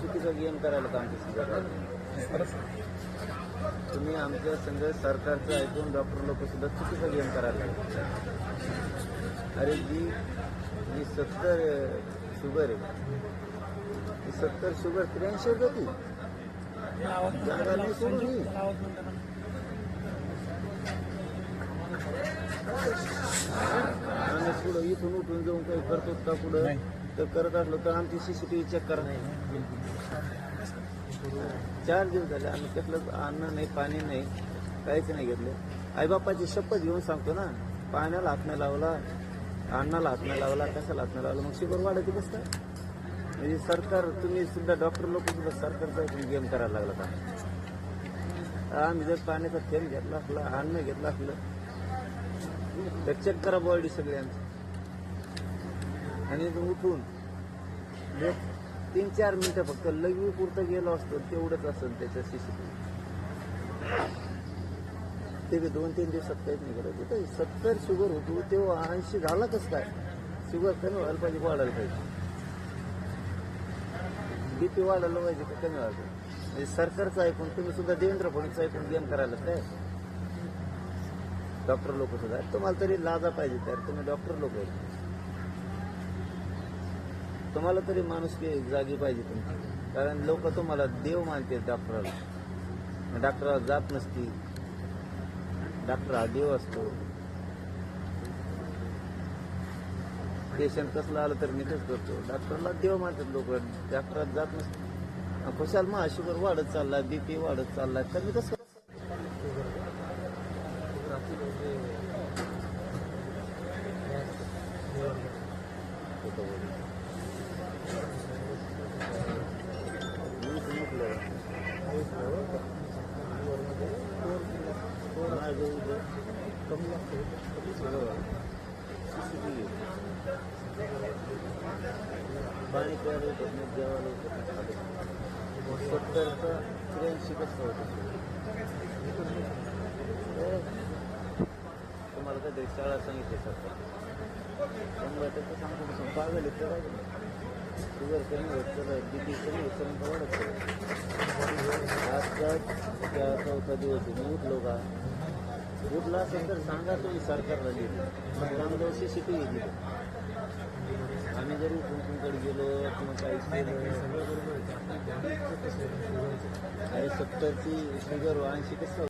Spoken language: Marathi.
चुकीचा गेम करायला का आमच्या संघ तुम्ही आमच्या संघ सरकारचं ऐकून डॉक्टर लोक सुद्धा चुकीचा गेम करायला लागले. अरे जी 70 शुगर आहे, 70 शुगर 83 होती जंगलाने सोडून आम्ही पुढं इथून उठून जाऊन काही करतो का पुढं तर करत असलो तर आमची CCTV चेक करा. 4 दिवस झाले आम्ही कसलं अन्न नाही, पाणी नाही, काहीच नाही घेतलं. आईबापाची शपथ घेऊन सांगतो ना, पाण्याला हात नाही लावला, अन्नाला हात नाही लावला, कशाला हात नाही लावला, मग शुगर वाढते कसं काय? म्हणजे सरकार, तुम्ही सुद्धा डॉक्टर लोक सुद्धा सरकारचा गेम करायला लागला का? आम्ही जर पाण्याचा थेंब घेतला असला, अन्न घेतलं असलं तर चेक करा बॉडी सगळ्यांचं. आणि उठून 3-4 मिनिटं फक्त लघवी पुरतं गेलो असतो तेवढंच असेल त्याच्या CCTV. ते 2-3 दिवसात काहीच नाही करायचं. तर 70 शुगर होतो तेव्हा 80 झाला कसं काय? शुगर कमी व्हायला पाहिजे, वाढायला पाहिजे. BP वाढायला पाहिजे का कमी व्हायला पाहिजे? म्हणजे सरकारचं ऐकून तुम्ही सुद्धा देवेंद्र फडणवीस ऐकून गेम करायला काय? डॉक्टर लोक सुद्धा तुम्हाला तरी लाजा पाहिजे. तर तुम्ही डॉक्टर लोक आहेत, तुम्हाला तरी माणुसकी जागी पाहिजे तुमची. कारण लोक तुम्हाला देव मानते. डॉक्टराला जात नसती, डॉक्टर हा देव असतो. पेशंट कसलं आलं तर मी तेच करतो. डॉक्टरला देव मानतात लोक, डॉक्टरात जात नसते. खुशाल मग शुगर वाढत चालला, BP वाढत चालला, तर मी कसं पाणी प्यायला होत नाही, जेवायला होत नाही. 70चा 83 कसं होतं? तुम्हाला काहीतरी शाळा सांगितली सरकार 100% सांगतो पागल तर शुगर कमी होत चला, BP कमी होत चला, वाढत चला. आजचा 4था दिवस मी उठलो का? उठला असेल तर सांगा तुम्ही सरकारला लिहिलं, चांगलं CCTV दिलं. आम्ही जरी तुमच्याकडे गेलो किंवा काही केलं, 70ची शुगर 80 कसं